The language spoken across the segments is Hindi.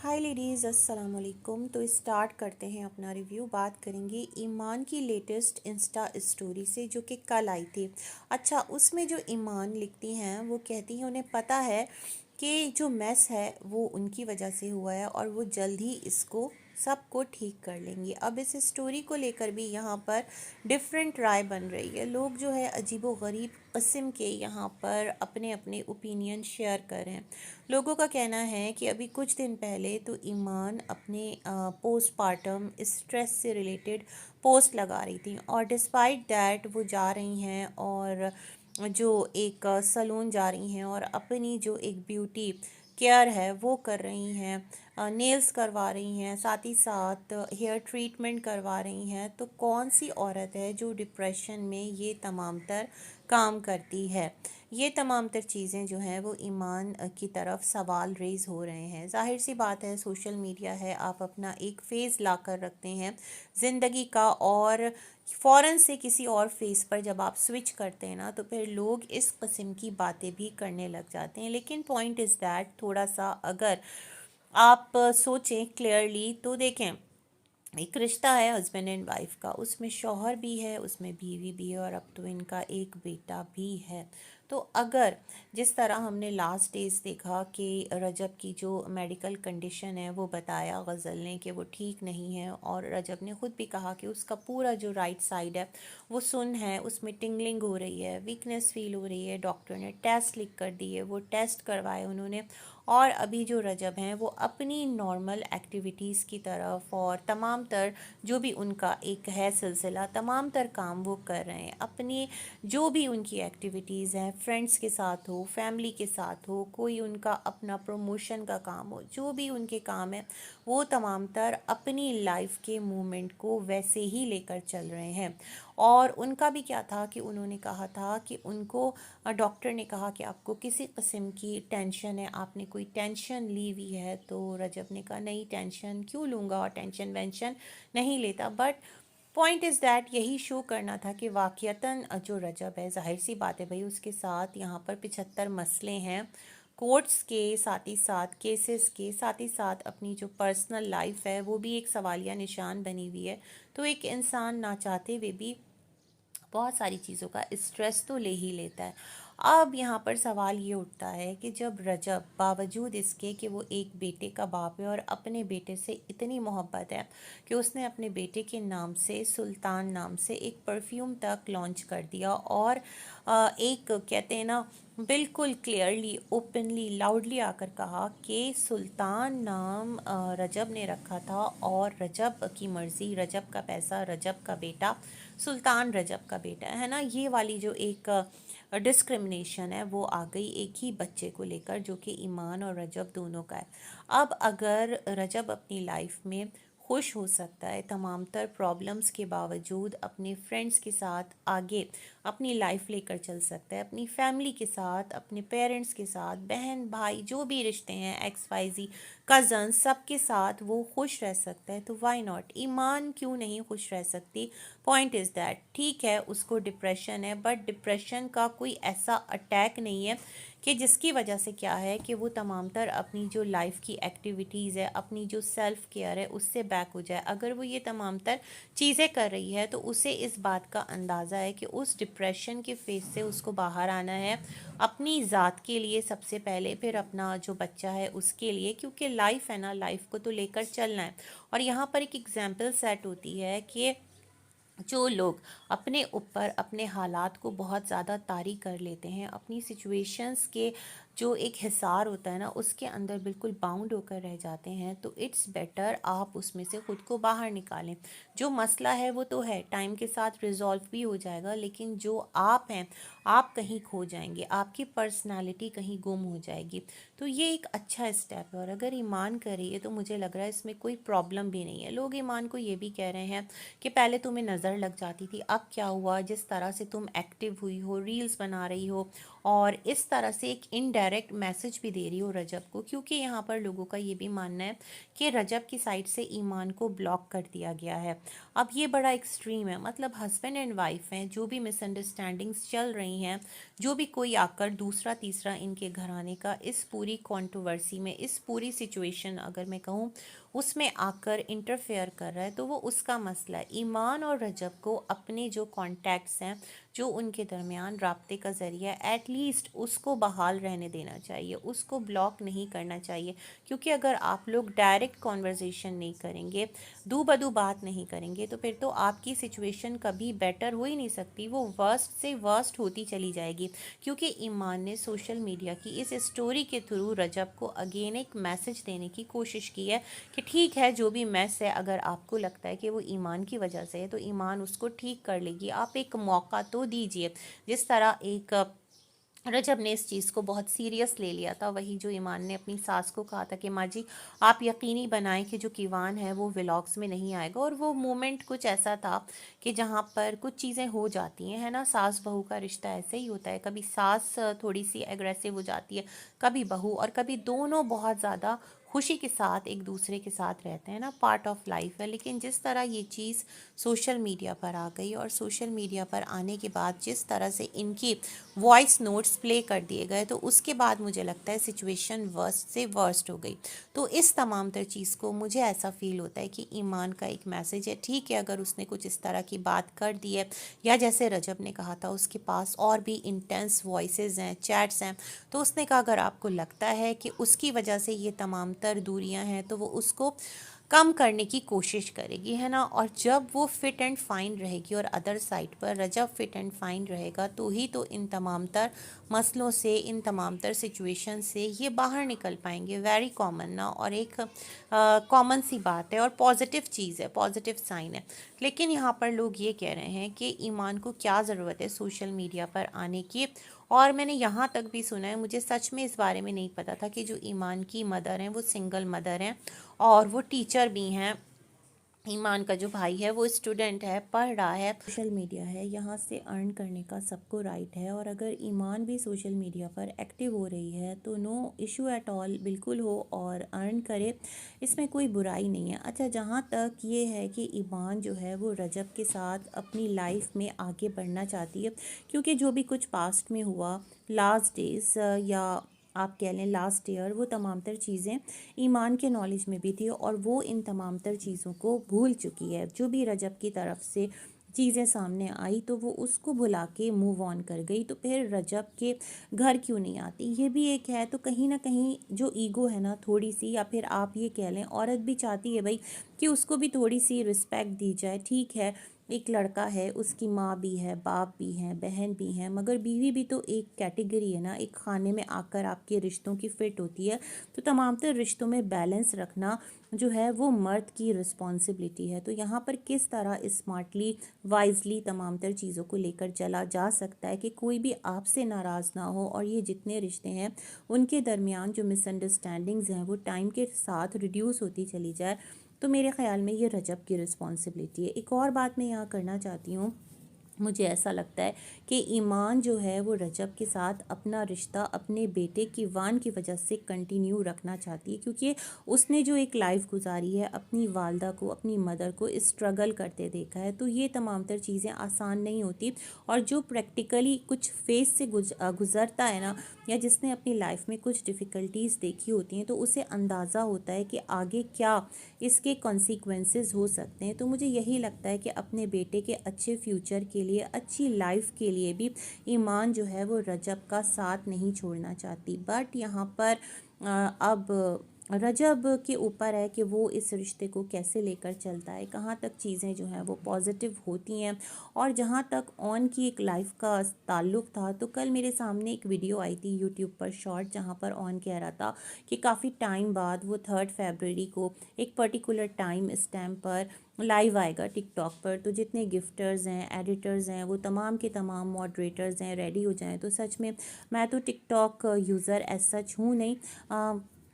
हाय लेडीज़, अस्सलाम वालेकुम। तो स्टार्ट करते हैं अपना रिव्यू। बात करेंगे ईमान की लेटेस्ट इंस्टा स्टोरी से जो कि कल आई थी। अच्छा, उसमें जो ईमान लिखती हैं वो कहती हैं उन्हें पता है कि जो मैस है वो उनकी वजह से हुआ है और वो जल्द ही इसको सबको ठीक कर लेंगी। अब इस स्टोरी को लेकर भी यहाँ पर डिफरेंट राय बन रही है। लोग जो है अजीबो गरीब किस्म के यहाँ पर अपने अपने ओपिनियन शेयर कर रहे हैं। लोगों का कहना है कि अभी कुछ दिन पहले तो ईमान अपने पोस्टपार्टम स्ट्रेस से रिलेटेड पोस्ट लगा रही थी और डिस्पाइट दैट वो जा रही हैं और जो एक सलून जा रही हैं और अपनी जो एक ब्यूटी केयर है वो कर रही हैं, नेल्स करवा रही हैं, साथ ही साथ हेयर ट्रीटमेंट करवा रही हैं। तो कौन सी औरत है जो डिप्रेशन में ये तमाम तर काम करती है? ये तमाम तर चीज़ें जो हैं वो ईमान की तरफ सवाल रेज़ हो रहे हैं। ज़ाहिर सी बात है, सोशल मीडिया है, आप अपना एक फ़ेज़ ला कर रखते हैं ज़िंदगी का और फ़ौरन से किसी और फेस पर जब आप स्विच करते हैं ना तो फिर लोग इस किस्म की बातें भी करने लग जाते हैं। लेकिन पॉइंट इज़ दैट थोड़ा सा अगर आप सोचें क्लियरली तो देखें, एक रिश्ता है हस्बैंड एंड वाइफ का, उसमें शौहर भी है, उसमें बीवी भी है और अब तो इनका एक बेटा भी है। तो अगर जिस तरह हमने लास्ट डेज देखा कि रजब की जो मेडिकल कंडीशन है वो बताया गज़ल ने कि वो ठीक नहीं है और रजब ने खुद भी कहा कि उसका पूरा जो राइट साइड है वो सुन है, उसमें टिंगलिंग हो रही है, वीकनेस फील हो रही है। डॉक्टर ने टेस्ट लिख कर दिए, वो टेस्ट करवाए उन्होंने और अभी जो रजब हैं वो अपनी नॉर्मल एक्टिविटीज़ की तरफ और तमाम तर जो भी उनका एक है सिलसिला, तमाम तर काम वो कर रहे हैं। अपनी जो भी उनकी एक्टिविटीज़ हैं, फ्रेंड्स के साथ हो, फैमिली के साथ हो, कोई उनका अपना प्रमोशन का काम हो, जो भी उनके काम है वो तमाम तर अपनी लाइफ के मूवमेंट को वैसे ही लेकर चल रहे हैं। और उनका भी क्या था कि उन्होंने कहा था कि उनको डॉक्टर ने कहा कि आपको किसी किस्म की टेंशन है, आपने कोई टेंशन ली हुई है। तो रजब ने कहा नहीं, टेंशन क्यों लूँगा और टेंशन वेंशन नहीं लेता। बट पॉइंट इज़ दैट यही शो करना था कि वाक़यतन जो रजब है, ज़ाहिर सी बात है भाई, उसके साथ यहाँ पर 75 मसले हैं कोर्ट्स के, साथ ही साथ केसेस के, साथ ही साथ अपनी जो पर्सनल लाइफ है वो भी एक सवालिया निशान बनी हुई है। तो एक इंसान ना चाहते हुए भी बहुत सारी चीज़ों का स्ट्रेस तो ले ही लेता है। अब यहाँ पर सवाल ये उठता है कि जब रजब बावजूद इसके कि वो एक बेटे का बाप है और अपने बेटे से इतनी मोहब्बत है कि उसने अपने बेटे के नाम से, सुल्तान नाम से, एक परफ्यूम तक लॉन्च कर दिया और एक कहते हैं ना, बिल्कुल क्लियरली, ओपनली, लाउडली आकर कहा कि सुल्तान नाम रजब ने रखा था और रजब की मर्ज़ी, रजब का पैसा, रजब का बेटा, सुल्तान रजब का बेटा है ना। ये वाली जो एक डिस्क्रिमिनेशन है वो आ गई एक ही बच्चे को लेकर जो कि ईमान और रजब दोनों का है। अब अगर रजब अपनी लाइफ में खुश हो सकता है तमाम तर प्रॉब्लम्स के बावजूद, अपने फ्रेंड्स के साथ आगे अपनी लाइफ लेकर चल सकता है, अपनी फैमिली के साथ, अपने पेरेंट्स के साथ, बहन भाई जो भी रिश्ते हैं, एक्स वाई जी कज़न, सबके साथ वो खुश रह सकता है, तो वाई नॉट, ईमान क्यों नहीं खुश रह सकती? पॉइंट इज़ दैट ठीक है उसको डिप्रेशन है, बट डिप्रेशन का कोई ऐसा अटैक नहीं है कि जिसकी वजह से क्या है कि वो तमाम तर अपनी जो लाइफ की एक्टिविटीज़ है, अपनी जो सेल्फ केयर है उससे बैक हो जाए। अगर वो ये तमाम तर चीज़ें कर रही है तो उसे इस बात का अंदाज़ा है कि उस डिप्रेशन के फेज से उसको बाहर आना है, अपनी ज़ात के लिए सबसे पहले, फिर अपना जो बच्चा है उसके लिए, क्योंकि लाइफ है ना, लाइफ को तो लेकर चलना है। और यहाँ पर एक एग्जाम्पल सेट होती है कि जो लोग अपने ऊपर अपने हालात को बहुत ज़्यादा तारी कर लेते हैं, अपनी सिचुएशंस के जो एक हिसार होता है ना उसके अंदर बिल्कुल बाउंड होकर रह जाते हैं, तो इट्स बेटर आप उसमें से ख़ुद को बाहर निकालें। जो मसला है वो तो है, टाइम के साथ रिजॉल्व भी हो जाएगा, लेकिन जो आप हैं आप कहीं खो जाएंगे, आपकी पर्सनालिटी कहीं गुम हो जाएगी। तो ये एक अच्छा स्टेप है और अगर ईमान कर रही है तो मुझे लग रहा है इसमें कोई प्रॉब्लम भी नहीं है। लोग ईमान को ये भी कह रहे हैं कि पहले तुम्हें नज़र लग जाती थी, अब क्या हुआ, जिस तरह से तुम एक्टिव हुई हो, रील्स बना रही हो और इस तरह से एक इनडायरेक्ट मैसेज भी दे रही हो रजब को, क्योंकि यहाँ पर लोगों का ये भी मानना है कि रजब की साइड से ईमान को ब्लॉक कर दिया गया है। अब ये बड़ा एक्सट्रीम है, मतलब हस्बैंड एंड वाइफ हैं, जो भी मिसअंडरस्टैंडिंग्स चल रही हैं, जो भी कोई आकर दूसरा तीसरा इनके घराने का इस पूरी पूरी कंट्रोवर्सी में, इस पूरी सिचुएशन अगर मैं कहूँ उसमें आकर इंटरफेयर कर रहा है तो वो उसका मसला है। ईमान और रजब को अपने जो कॉन्टैक्ट्स हैं, जो उनके दरमियान राब्ते का ज़रिया, एटलीस्ट उसको बहाल रहने देना चाहिए, उसको ब्लॉक नहीं करना चाहिए। क्योंकि अगर आप लोग डायरेक्ट कॉन्वर्जेसन नहीं करेंगे, दू बदू बात नहीं करेंगे, तो फिर तो आपकी सिचुएशन कभी बेटर हो ही नहीं सकती, वो वर्स्ट से वर्स्ट होती चली जाएगी। क्योंकि ईमान ने सोशल मीडिया की इस स्टोरी के थ्रू रजब को अगेन एक मैसेज देने की कोशिश की है कि ठीक है, जो भी मैस है, अगर आपको लगता है कि वो ईमान की वजह से है तो ईमान उसको ठीक कर लेगी, आप एक मौका तो दीजिए। जिस तरह एक रजब ने इस चीज़ को बहुत सीरियस ले लिया था, वही जो ईमान ने अपनी सास को कहा था कि माँ जी आप यकीनी बनाएं कि जो कीवान है वो व्लॉग्स में नहीं आएगा। और वो मोमेंट कुछ ऐसा था कि जहाँ पर कुछ चीज़ें हो जाती हैं, है ना, सास बहू का रिश्ता ऐसे ही होता है, कभी सास थोड़ी सी एग्रेसिव हो जाती है, कभी बहू, और कभी दोनों बहुत ज़्यादा खुशी के साथ एक दूसरे के साथ रहते हैं ना, पार्ट ऑफ लाइफ है। लेकिन जिस तरह ये चीज़ सोशल मीडिया पर आ गई और सोशल मीडिया पर आने के बाद जिस तरह से इनकी वॉइस नोट्स प्ले कर दिए गए, तो उसके बाद मुझे लगता है सिचुएशन वर्स्ट से वर्स्ट हो गई। तो इस तमाम तर चीज़ को मुझे ऐसा फील होता है कि ईमान का एक मैसेज है, ठीक है अगर उसने कुछ इस तरह की बात कर दी है, या जैसे रजब ने कहा था उसके पास और भी इंटेंस वॉइसेस हैं, चैट्स हैं, तो उसने कहा अगर आपको लगता है कि उसकी वजह से ये तमाम तर दूरियां हैं तो वो उसको कम करने की कोशिश करेगी, है ना। और जब वो फिट एंड फाइन रहेगी और अदर साइड पर रजब फिट एंड फाइन रहेगा, तो ही तो इन तमाम तर मसलों से, इन तमाम तर सिचुएशन से ये बाहर निकल पाएंगे। वेरी कॉमन ना, और एक कॉमन सी बात है और पॉजिटिव चीज़ है, पॉजिटिव साइन है। लेकिन यहाँ पर लोग ये कह रहे हैं कि ईमान को क्या ज़रूरत है सोशल मीडिया पर आने की। और मैंने यहाँ तक भी सुना है, मुझे सच में इस बारे में नहीं पता था, कि जो ईमान की मदर हैं वो सिंगल मदर हैं और वो टीचर भी हैं। ईमान का जो भाई है वो स्टूडेंट है, पढ़ रहा है। सोशल मीडिया है, यहाँ से अर्न करने का सबको राइट है, और अगर ईमान भी सोशल मीडिया पर एक्टिव हो रही है तो नो इशू एट ऑल, बिल्कुल हो और अर्न करे, इसमें कोई बुराई नहीं है। अच्छा, जहाँ तक ये है कि ईमान जो है वो रजब के साथ अपनी लाइफ में आगे बढ़ना चाहती है, क्योंकि जो भी कुछ पास्ट में हुआ, लास्ट डेज या आप कह लें लास्ट ईयर, वो तमाम तर चीज़ें ईमान के नॉलेज में भी थी और वो इन तमाम तर चीज़ों को भूल चुकी है। जो भी रजब की तरफ से चीज़ें सामने आई तो वो उसको भुला के मूव ऑन कर गई, तो फिर रजब के घर क्यों नहीं आती, ये भी एक है। तो कहीं ना कहीं जो ईगो है ना थोड़ी सी, या फिर आप ये कह लें औरत भी चाहती है भाई कि उसको भी थोड़ी सी रिस्पेक्ट दी जाए। ठीक है, एक लड़का है, उसकी माँ भी है, बाप भी है, बहन भी है, मगर बीवी भी तो एक कैटेगरी है ना, एक खाने में आकर आपके रिश्तों की फिट होती है। तो तमाम तर रिश्तों में बैलेंस रखना जो है वो मर्द की रिस्पॉन्सिबिलिटी है। तो यहाँ पर किस तरह स्मार्टली, वाइजली तमाम तर चीज़ों को लेकर चला जा सकता है कि कोई भी आपसे नाराज़ ना हो, और ये जितने रिश्ते हैं उनके दरमियान जो मिसअंडरस्टैंडिंग्स हैं वो टाइम के साथ रिड्यूस होती चली जाए। तो मेरे ख़्याल में ये रजब की रिस्पॉन्सिबिलिटी है। एक और बात मैं यहाँ करना चाहती हूँ, मुझे ऐसा लगता है कि ईमान जो है वो रजब के साथ अपना रिश्ता अपने बेटे की वान की वजह से कंटिन्यू रखना चाहती है, क्योंकि उसने जो एक लाइफ गुजारी है, अपनी वालदा को, अपनी मदर को स्ट्रगल करते देखा है, तो ये तमाम तर चीज़ें आसान नहीं होती। और जो प्रैक्टिकली कुछ फेस से गुज़रता है ना, या जिसने अपनी लाइफ में कुछ डिफ़िकल्टीज़ देखी होती हैं, तो उसे अंदाज़ा होता है कि आगे क्या इसके कॉन्सिक्वेंसेस हो सकते हैं। तो मुझे यही लगता है कि अपने बेटे के अच्छे फ्यूचर के लिए, अच्छी लाइफ के लिए भी ईमान जो है वो रजब का साथ नहीं छोड़ना चाहती। बट यहाँ पर अब रजब के ऊपर है कि वो इस रिश्ते को कैसे लेकर चलता है, कहाँ तक चीज़ें जो हैं वो पॉजिटिव होती हैं। और जहाँ तक ऑन की एक लाइफ का ताल्लुक़ था, तो कल मेरे सामने एक वीडियो आई थी यूट्यूब पर शॉर्ट, जहाँ पर ऑन कह रहा था कि काफ़ी टाइम बाद वो 3 फरवरी को एक पर्टिकुलर टाइम स्टैम्प पर लाइव आएगा टिकटॉक पर। तो जितने गिफ्टर्स हैं, एडिटर्स हैं, वो तमाम के तमाम मॉडरेटर्स हैं, रेडी हो जाएं। तो सच में मैं तो टिकटॉक यूज़र एज सच हूँ नहीं,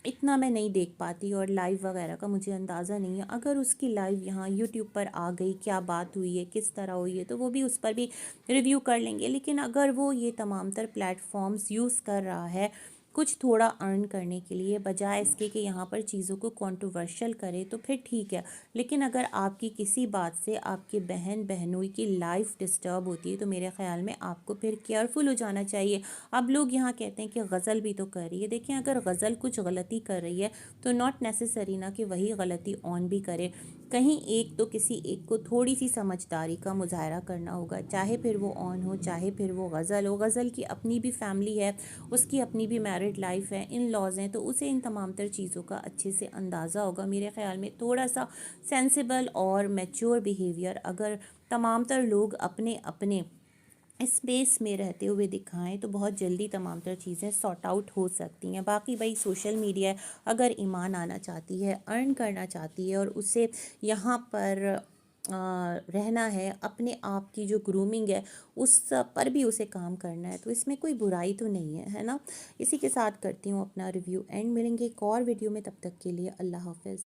इतना मैं नहीं देख पाती, और लाइव वगैरह का मुझे अंदाज़ा नहीं है। अगर उसकी लाइव यहाँ यूट्यूब पर आ गई, क्या बात हुई है, किस तरह हुई है, तो वो भी उस पर भी रिव्यू कर लेंगे। लेकिन अगर वो ये तमाम तर प्लेटफॉर्म्स यूज़ कर रहा है कुछ थोड़ा अर्न करने के लिए, बजाय इसके कि यहाँ पर चीज़ों को कंट्रोवर्शियल करे तो फिर ठीक है। लेकिन अगर आपकी किसी बात से आपके बहन बहनोई की लाइफ डिस्टर्ब होती है तो मेरे ख्याल में आपको फिर केयरफुल हो जाना चाहिए। अब लोग यहाँ कहते हैं कि गज़ल भी तो कर रही है। देखिए, अगर गज़ल कुछ गलती कर रही है तो नॉट नेसेसरी ना कि वही गलती ऑन भी करे। कहीं एक तो किसी एक को थोड़ी सी समझदारी का मुजाहरा करना होगा, चाहे फिर वो ऑन हो चाहे फिर वो गज़ल हो। गज़ल की अपनी भी फैमिली है, उसकी अपनी भी मैरिड लाइफ है, इन लॉज हैं, तो उसे इन तमाम तर चीज़ों का अच्छे से अंदाज़ा होगा। मेरे ख्याल में थोड़ा सा सेंसिबल और मैच्योर बिहेवियर अगर तमाम तर लोग अपने अपने स्पेस में रहते हुए दिखाएं तो बहुत जल्दी तमाम तर चीज़ें सॉर्ट आउट हो सकती हैं। बाकी भाई सोशल मीडिया अगर ईमान आना चाहती है, अर्न करना चाहती है और उसे यहाँ पर रहना है, अपने आप की जो ग्रूमिंग है उस पर भी उसे काम करना है, तो इसमें कोई बुराई तो नहीं है ना। इसी के साथ करती हूँ अपना रिव्यू एंड। मिलेंगे एक और वीडियो में, तब तक के लिए अल्लाह हाफ़िज़।